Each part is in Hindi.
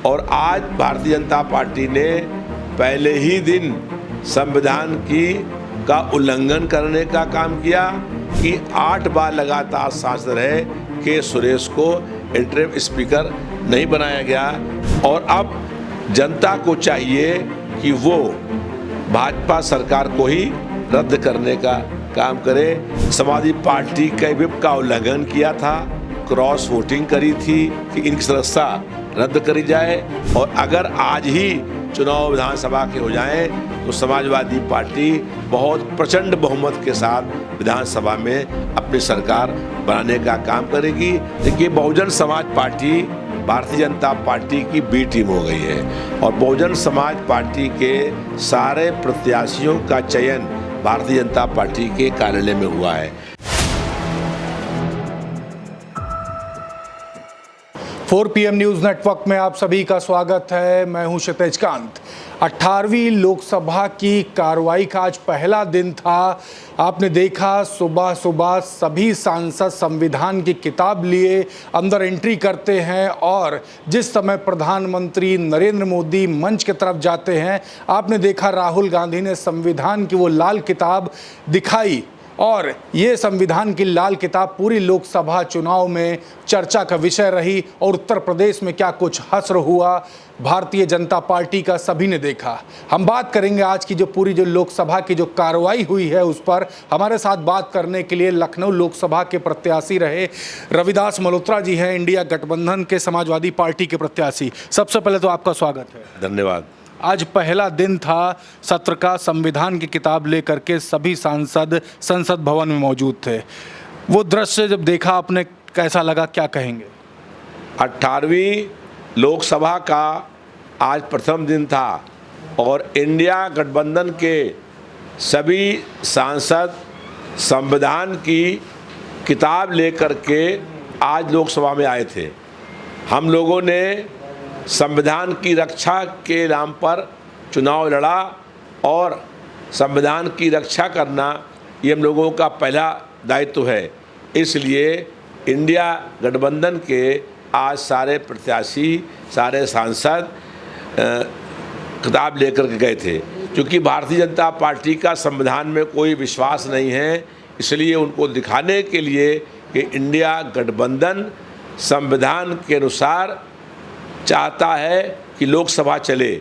और आज भारतीय जनता पार्टी ने पहले ही दिन संविधान का उल्लंघन करने का काम किया कि 8 बार लगातार सांसद रहे के सुरेश को इंटरिम स्पीकर नहीं बनाया गया। और अब जनता को चाहिए कि वो भाजपा सरकार को ही रद्द करने का काम करे। समाजवादी पार्टी के व्हिप का उल्लंघन किया था, क्रॉस वोटिंग करी थी कि इनकी सदस्यता रद्द करी जाए, और अगर आज ही चुनाव विधानसभा के हो जाएं तो समाजवादी पार्टी बहुत प्रचंड बहुमत के साथ विधानसभा में अपनी सरकार बनाने का काम करेगी। देखिए, बहुजन समाज पार्टी भारतीय जनता पार्टी की बी टीम हो गई है और बहुजन समाज पार्टी के सारे प्रत्याशियों का चयन भारतीय जनता पार्टी के कार्यालय में हुआ है। 4 PM न्यूज़ नेटवर्क में आप सभी का स्वागत है। मैं हूं क्षितिज कांत। 18वीं लोकसभा की कार्रवाई का आज पहला दिन था। आपने देखा सुबह सुबह सभी सांसद संविधान की किताब लिए अंदर एंट्री करते हैं और जिस समय प्रधानमंत्री नरेंद्र मोदी मंच की तरफ जाते हैं, आपने देखा राहुल गांधी ने संविधान की वो लाल किताब दिखाई और ये संविधान की लाल किताब पूरी लोकसभा चुनाव में चर्चा का विषय रही। और उत्तर प्रदेश में क्या कुछ हश्र हुआ भारतीय जनता पार्टी का, सभी ने देखा। हम बात करेंगे आज की जो पूरी जो लोकसभा की जो कार्रवाई हुई है उस पर। हमारे साथ बात करने के लिए लखनऊ लोकसभा के प्रत्याशी रहे रविदास मल्होत्रा जी हैं, इंडिया गठबंधन के समाजवादी पार्टी के प्रत्याशी। सबसे पहले तो आपका स्वागत है। धन्यवाद। आज पहला दिन था सत्र का, संविधान की किताब लेकर के सभी सांसद संसद भवन में मौजूद थे। वो दृश्य जब देखा आपने, कैसा लगा, क्या कहेंगे? 18वीं लोकसभा का आज प्रथम दिन था और इंडिया गठबंधन के सभी सांसद संविधान की किताब लेकर के आज लोकसभा में आए थे। हम लोगों ने संविधान की रक्षा के नाम पर चुनाव लड़ा और संविधान की रक्षा करना ये हम लोगों का पहला दायित्व है। इसलिए इंडिया गठबंधन के आज सारे प्रत्याशी, सारे सांसद किताब लेकर के गए थे। क्योंकि भारतीय जनता पार्टी का संविधान में कोई विश्वास नहीं है, इसलिए उनको दिखाने के लिए कि इंडिया गठबंधन संविधान के अनुसार चाहता है कि लोकसभा चले।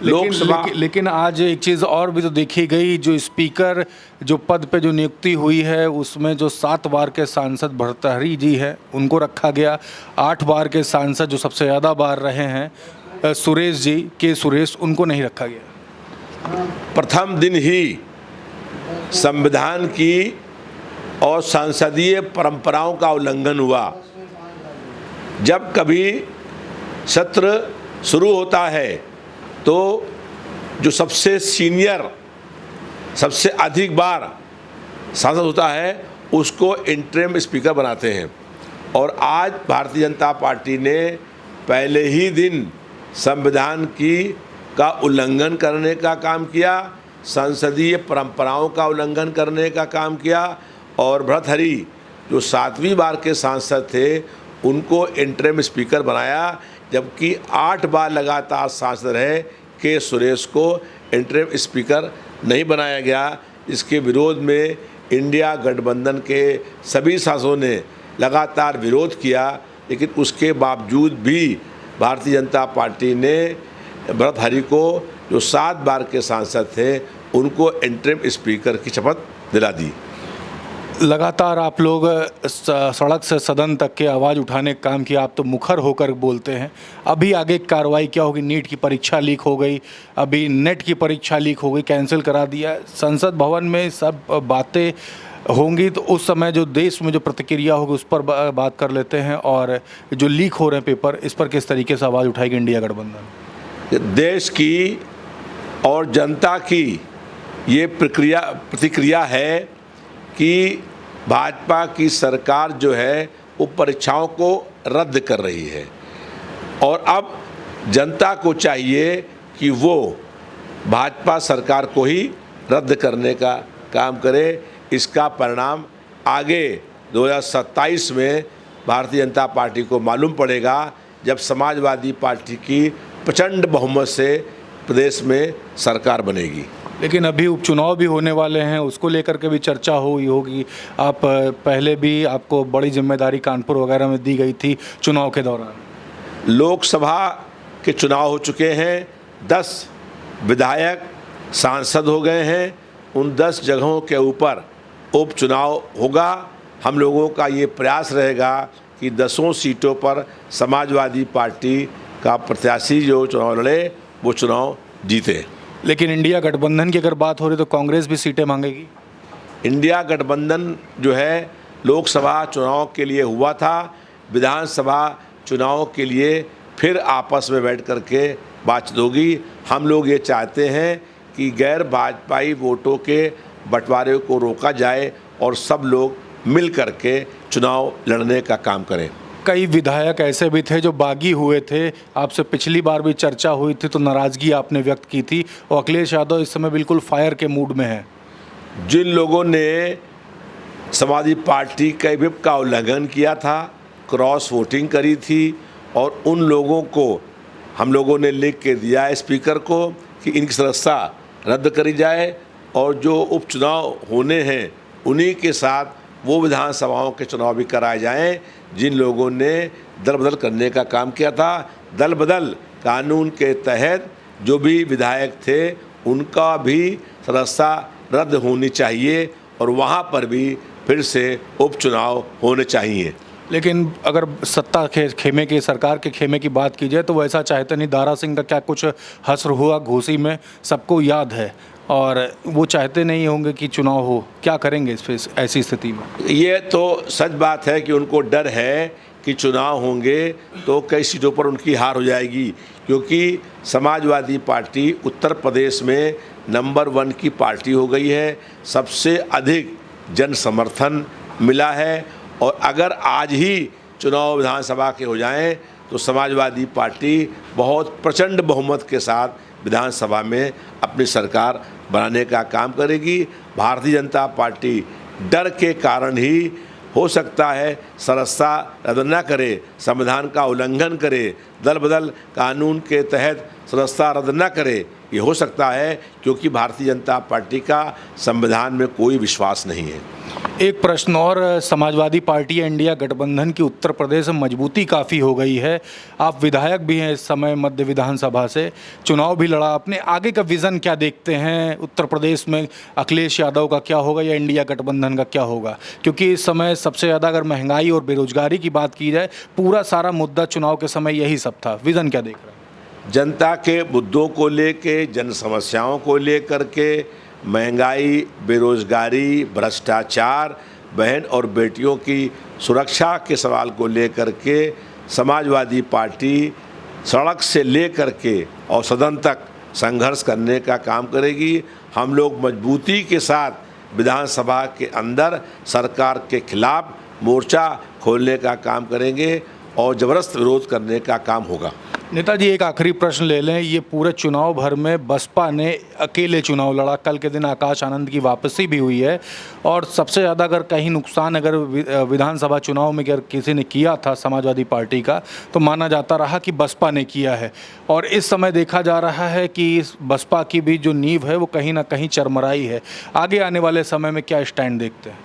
लेकिन आज एक चीज़ और भी तो देखी गई, जो स्पीकर जो पद पे जो नियुक्ति हुई है उसमें जो 7 बार के सांसद भर्तृहरि जी हैं उनको रखा गया। 8 बार के सांसद जो सबसे ज़्यादा बार रहे हैं सुरेश जी के सुरेश, उनको नहीं रखा गया। प्रथम दिन ही संविधान की और संसदीय परंपराओं का उल्लंघन हुआ। जब कभी सत्र शुरू होता है तो जो सबसे सीनियर, सबसे अधिक बार सांसद होता है उसको इंटरिम स्पीकर बनाते हैं। और आज भारतीय जनता पार्टी ने पहले ही दिन संविधान का उल्लंघन करने का काम किया, संसदीय परंपराओं का उल्लंघन करने का काम किया और भर्तृहरि जो 7वीं बार के सांसद थे उनको इंटरिम स्पीकर बनाया, जबकि 8 बार लगातार सांसद रहे के सुरेश को इंटरिम स्पीकर नहीं बनाया गया। इसके विरोध में इंडिया गठबंधन के सभी सांसदों ने लगातार विरोध किया, लेकिन उसके बावजूद भी भारतीय जनता पार्टी ने भर्तृहरि को जो 7 बार के सांसद थे उनको इंटरिम स्पीकर की शपथ दिला दी। लगातार आप लोग सड़क से सदन तक के आवाज़ उठाने का काम किया, आप तो मुखर होकर बोलते हैं। अभी आगे कार्रवाई क्या होगी? नीट की परीक्षा लीक हो गई, अभी नेट की परीक्षा लीक हो गई, कैंसिल करा दिया। संसद भवन में सब बातें होंगी तो उस समय जो देश में जो प्रतिक्रिया होगी उस पर बात कर लेते हैं। और जो लीक हो रहे हैं पेपर, इस पर किस तरीके से आवाज़ उठाएगी इंडिया गठबंधन? देश की और जनता की ये प्रतिक्रिया है कि भाजपा की सरकार जो है वो परीक्षाओं को रद्द कर रही है और अब जनता को चाहिए कि वो भाजपा सरकार को ही रद्द करने का काम करे। इसका परिणाम आगे 2027 में भारतीय जनता पार्टी को मालूम पड़ेगा जब समाजवादी पार्टी की प्रचंड बहुमत से प्रदेश में सरकार बनेगी। लेकिन अभी उपचुनाव भी होने वाले हैं, उसको लेकर के भी चर्चा हुई होगी। आप पहले भी आपको बड़ी जिम्मेदारी कानपुर वगैरह में दी गई थी चुनाव के दौरान। लोकसभा के चुनाव हो चुके हैं, 10 विधायक सांसद हो गए हैं, उन 10 जगहों के ऊपर उपचुनाव होगा। हम लोगों का ये प्रयास रहेगा कि 10 सीटों पर समाजवादी पार्टी का प्रत्याशी जो चुनाव लड़े वो चुनाव जीते। लेकिन इंडिया गठबंधन की अगर बात हो रही तो कांग्रेस भी सीटें मांगेगी। इंडिया गठबंधन जो है लोकसभा चुनाव के लिए हुआ था, विधानसभा चुनाव के लिए फिर आपस में बैठ कर के बातचीत होगी। हम लोग ये चाहते हैं कि गैर भाजपाई वोटों के बंटवारे को रोका जाए और सब लोग मिल कर के चुनाव लड़ने का काम करें। कई विधायक ऐसे भी थे जो बागी हुए थे, आपसे पिछली बार भी चर्चा हुई थी तो नाराज़गी आपने व्यक्त की थी, और अखिलेश यादव इस समय बिल्कुल फायर के मूड में हैं। जिन लोगों ने समाजवादी पार्टी के व्हिप का उल्लंघन किया था, क्रॉस वोटिंग करी थी, और उन लोगों को हम लोगों ने लिख के दिया स्पीकर को कि इनकी सदस्यता रद्द करी जाए, और जो उपचुनाव होने हैं उन्हीं के साथ वो विधानसभाओं के चुनाव भी कराए जाएं जिन लोगों ने दल बदल करने का काम किया था। दल बदल कानून के तहत जो भी विधायक थे उनका भी सदस्यता रद्द होनी चाहिए और वहाँ पर भी फिर से उपचुनाव होने चाहिए। लेकिन अगर सत्ता के खेमे की, सरकार के खेमे की बात की जाए तो वैसा चाहते नहीं। दारा सिंह का क्या कुछ हश्र हुआ घोसी में, सबको याद है, और वो चाहते नहीं होंगे कि चुनाव हो। क्या करेंगे इस ऐसी स्थिति में? ये तो सच बात है कि उनको डर है कि चुनाव होंगे तो कई सीटों पर उनकी हार हो जाएगी, क्योंकि समाजवादी पार्टी उत्तर प्रदेश में नंबर 1 की पार्टी हो गई है, सबसे अधिक जन समर्थन मिला है, और अगर आज ही चुनाव विधानसभा के हो जाएं तो समाजवादी पार्टी बहुत प्रचंड बहुमत के साथ विधानसभा में अपनी सरकार बनाने का काम करेगी। भारतीय जनता पार्टी डर के कारण ही हो सकता है सदस्यता रद्द न करे, संविधान का उल्लंघन करे, दल बदल कानून के तहत सदस्यता रद्द न करे, ये हो सकता है क्योंकि भारतीय जनता पार्टी का संविधान में कोई विश्वास नहीं है। एक प्रश्न और, समाजवादी पार्टी या इंडिया गठबंधन की उत्तर प्रदेश में मजबूती काफ़ी हो गई है। आप विधायक भी हैं इस समय मध्य विधानसभा से, चुनाव भी लड़ा, अपने आगे का विज़न क्या देखते हैं? उत्तर प्रदेश में अखिलेश यादव का क्या होगा या इंडिया गठबंधन का क्या होगा? क्योंकि इस समय सबसे ज़्यादा अगर महंगाई और बेरोजगारी की बात की जाए, पूरा सारा मुद्दा चुनाव के समय यही सब था। विज़न क्या देख रहे हैं? जनता के मुद्दों को लेके, जन समस्याओं को लेकर के, महंगाई, बेरोजगारी, भ्रष्टाचार, बहन और बेटियों की सुरक्षा के सवाल को लेकर के समाजवादी पार्टी सड़क से लेकर के और सदन तक संघर्ष करने का काम करेगी। हम लोग मजबूती के साथ विधानसभा के अंदर सरकार के खिलाफ मोर्चा खोलने का काम करेंगे और ज़बरदस्त विरोध करने का काम होगा। नेताजी, एक आखिरी प्रश्न ले लें। ये पूरे चुनाव भर में बसपा ने अकेले चुनाव लड़ा, कल के दिन आकाश आनंद की वापसी भी हुई है, और सबसे ज़्यादा अगर कहीं नुकसान अगर विधानसभा चुनाव में अगर किसी ने किया था समाजवादी पार्टी का, तो माना जाता रहा कि बसपा ने किया है। और इस समय देखा जा रहा है कि इस बसपा की भी जो नींव है वो कहीं ना कहीं चरमराई है। आगे आने वाले समय में क्या स्टैंड देखते हैं?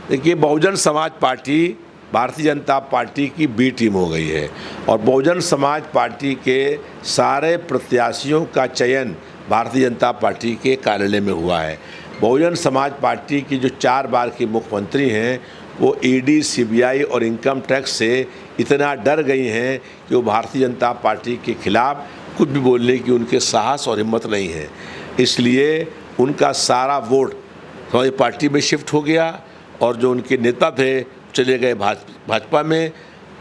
देखिए, बहुजन समाज पार्टी भारतीय जनता पार्टी की बी टीम हो गई है, और बहुजन समाज पार्टी के सारे प्रत्याशियों का चयन भारतीय जनता पार्टी के कार्यालय में हुआ है। बहुजन समाज पार्टी की जो 4 बार की मुख्यमंत्री हैं वो ईडी, सीबीआई और इनकम टैक्स से इतना डर गई हैं कि वो भारतीय जनता पार्टी के खिलाफ कुछ भी बोलने की उनके साहस और हिम्मत नहीं है। इसलिए उनका सारा वोट हमारी पार्टी में शिफ्ट हो गया, और जो उनके नेता थे चले गए भाजपा में।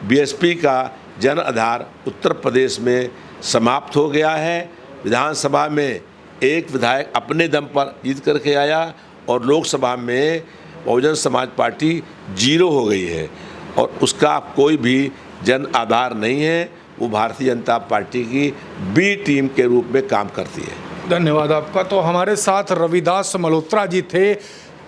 बीएसपी का जन आधार उत्तर प्रदेश में समाप्त हो गया है। विधानसभा में एक विधायक अपने दम पर जीत करके आया, और लोकसभा में बहुजन समाज पार्टी 0 हो गई है, और उसका कोई भी जन आधार नहीं है। वो भारतीय जनता पार्टी की बी टीम के रूप में काम करती है। धन्यवाद आपका। तो हमारे साथ रविदास मल्होत्रा जी थे,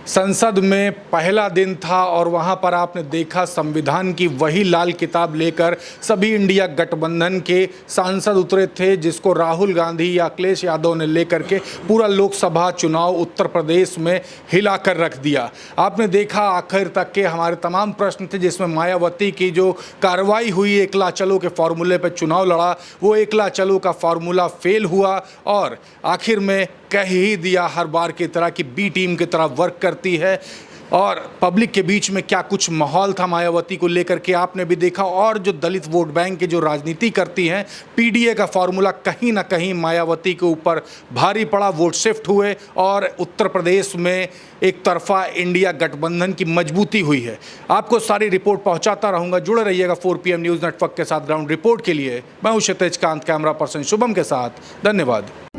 संसद में पहला दिन था और वहां पर आपने देखा संविधान की वही लाल किताब लेकर सभी इंडिया गठबंधन के सांसद उतरे थे, जिसको राहुल गांधी या अखिलेश यादव ने लेकर के पूरा लोकसभा चुनाव उत्तर प्रदेश में हिलाकर रख दिया। आपने देखा आखिर तक के हमारे तमाम प्रश्न थे, जिसमें मायावती की जो कार्रवाई हुई, एकला चलो के फॉर्मूले पर चुनाव लड़ा, वो एकला चलो का फॉर्मूला फेल हुआ और आखिर में कह ही दिया हर बार की तरह कि बी टीम की तरह वर्क करती है। और पब्लिक के बीच में क्या कुछ माहौल था मायावती को लेकर के आपने भी देखा। और जो दलित वोट बैंक की जो राजनीति करती हैं, पीडीए का फॉर्मूला कहीं ना कहीं मायावती के ऊपर भारी पड़ा, वोट शिफ्ट हुए और उत्तर प्रदेश में एक तरफा इंडिया गठबंधन की मजबूती हुई है। आपको सारी रिपोर्ट पहुंचाता रहूंगा, जुड़े रहिएगा 4 PM न्यूज़ नेटवर्क के साथ। ग्राउंड रिपोर्ट के लिए मैं हूं क्षितिज कांत, कैमरा पर्सन शुभम के साथ। धन्यवाद।